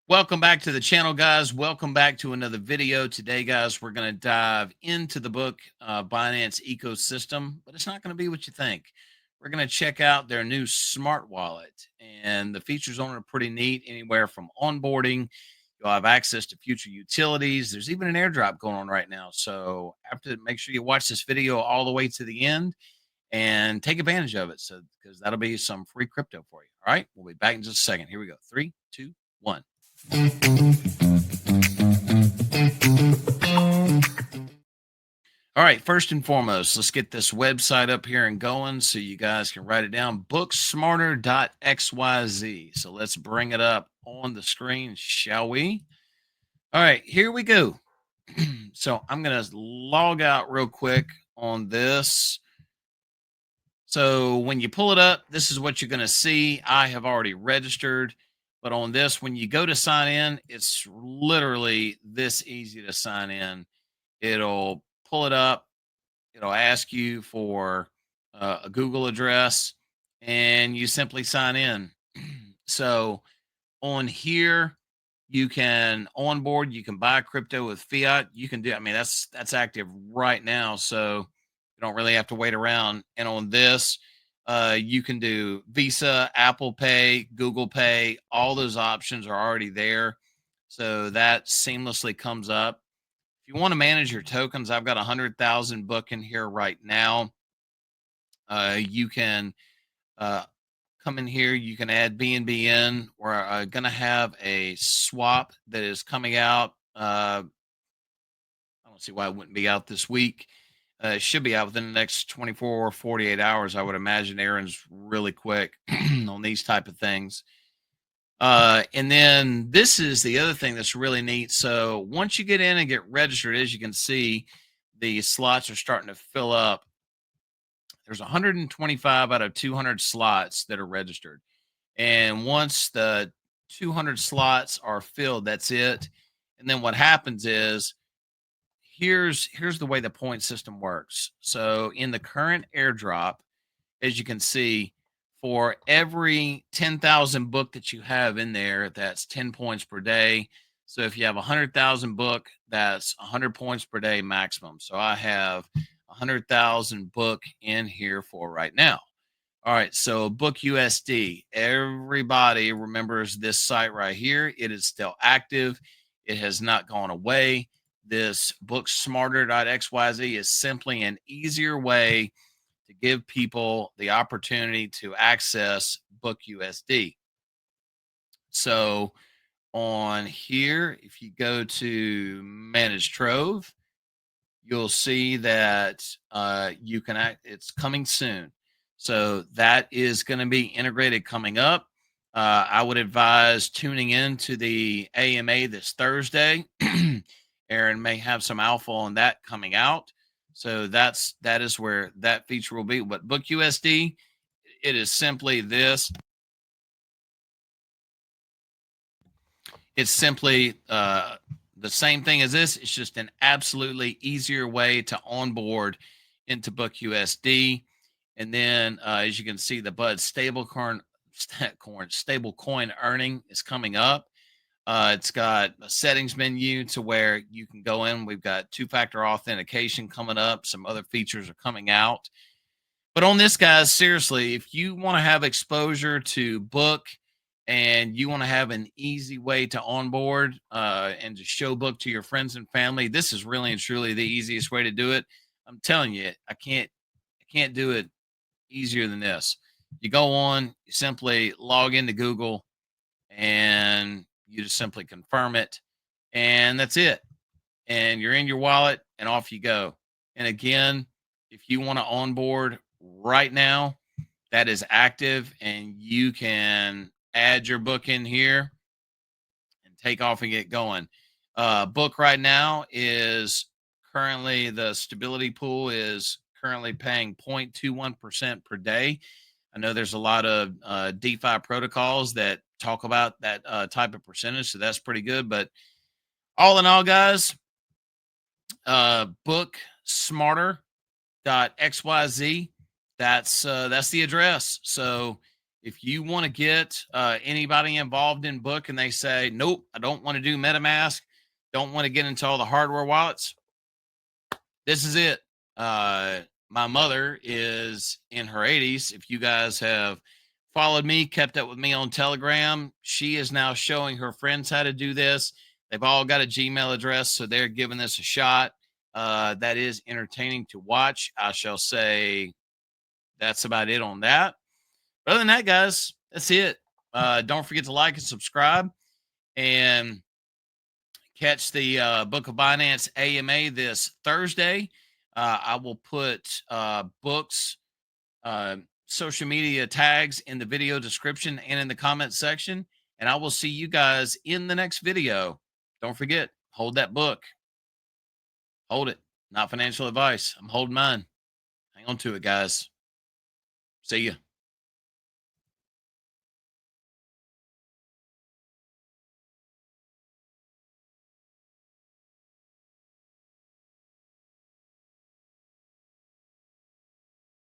Welcome back to the channel, guys. Welcome back to another video. Today, guys, we're going to dive into the Book Binance ecosystem, but it's not going to be what you think. We're going to check out their new smart wallet, and the features on it are pretty neat. Anywhere from onboarding, you'll have access to future utilities. There's even an airdrop going on right now. So, make sure you watch this video all the way to the end and take advantage of it. So, because that'll be some free crypto for you. All right, we'll be back in just a second. Here we go. 3, 2, 1. All right, first and foremost, let's get this website up here and going so you guys can write it down. BookSmarter.xyz. So let's bring it up on the screen, shall we? All right, here we go. So I'm going to log out real quick on this. So when you pull it up, this is what you're going to see. I have already registered. But on this, when you go to sign in, it's literally this easy to sign in. It'll pull it up. It'll ask you for a Google address, and you simply sign in. So on here, you can onboard. You can buy crypto with Fiat. You can do. I mean, that's active right now, so you don't really have to wait around. And on this, you can do Visa, Apple Pay, Google Pay. All those options are already there. So that seamlessly comes up. If you want to manage your tokens, I've got 100,000 book in here right now. You can come in here. You can add BNB in. We're going to have a swap that is coming out. I don't see why it wouldn't be out this week. It should be out within the next 24 or 48 hours. I would imagine Aaron's really quick on these type of things. And then this is the other thing that's really neat. So once you get in and get registered, as you can see, the slots are starting to fill up. There's 125 out of 200 slots that are registered. And once the 200 slots are filled, that's it. And then what happens is, here's the way the point system works. So in the current airdrop, as you can see, for every 10,000 book that you have in there, that's 10 points per day. So if you have 100,000 book, that's 100 points per day maximum. So I have 100,000 book in here for right now. All right, so BookUSD. Everybody remembers this site right here. It is still active. It has not gone away. This BookSmarter.xyz is simply an easier way to give people the opportunity to access BookUSD. So on here, if you go to Manage Trove, you'll see that you can it's coming soon. So that is going to be integrated coming up. I would advise tuning in to the AMA this Thursday. Aaron may have some alpha on that coming out. So that is where that feature will be. But BookUSD, it is simply this. It's simply the same thing as this. It's just an absolutely easier way to onboard into BookUSD. And then, as you can see, the Bud stablecoin earning is coming up. It's got a settings menu to where you can go in. We've got two-factor authentication coming up. Some other features are coming out. But on this, guys, seriously, if you want to have exposure to Book and you want to have an easy way to onboard and to show Book to your friends and family, this is really and truly the easiest way to do it. I'm telling you, I can't do it easier than this. You go on, you simply log into Google, and you just simply confirm it, and that's it. And you're in your wallet, and off you go. And again, if you want to onboard right now, that is active, and you can add your book in here and take off and get going. Book right now is currently, the stability pool is currently paying 0.21% per day. I know there's a lot of DeFi protocols that talk about that type of percentage, so that's pretty good. But all in all, guys, BookSmarter.xyz, that's the address. So If you want to get anybody involved in Book and they say, nope, I don't want to do MetaMask, don't want to get into all the hardware wallets, this is it. My mother is in her 80s. If you guys have followed me, kept up with me on Telegram, she is now showing her friends how to do this. They've all got a Gmail address, so they're giving this a shot. That is entertaining to watch. I shall say that's about it on that. But other than that, guys, that's it. Don't forget to like and subscribe and catch the Book of Binance AMA this Thursday. I will put Book's social media tags in the video description and in the comment section. And I will see you guys in the next video. Don't forget, hold that book. Hold it. Not financial advice. I'm holding mine. Hang on to it, guys. See ya.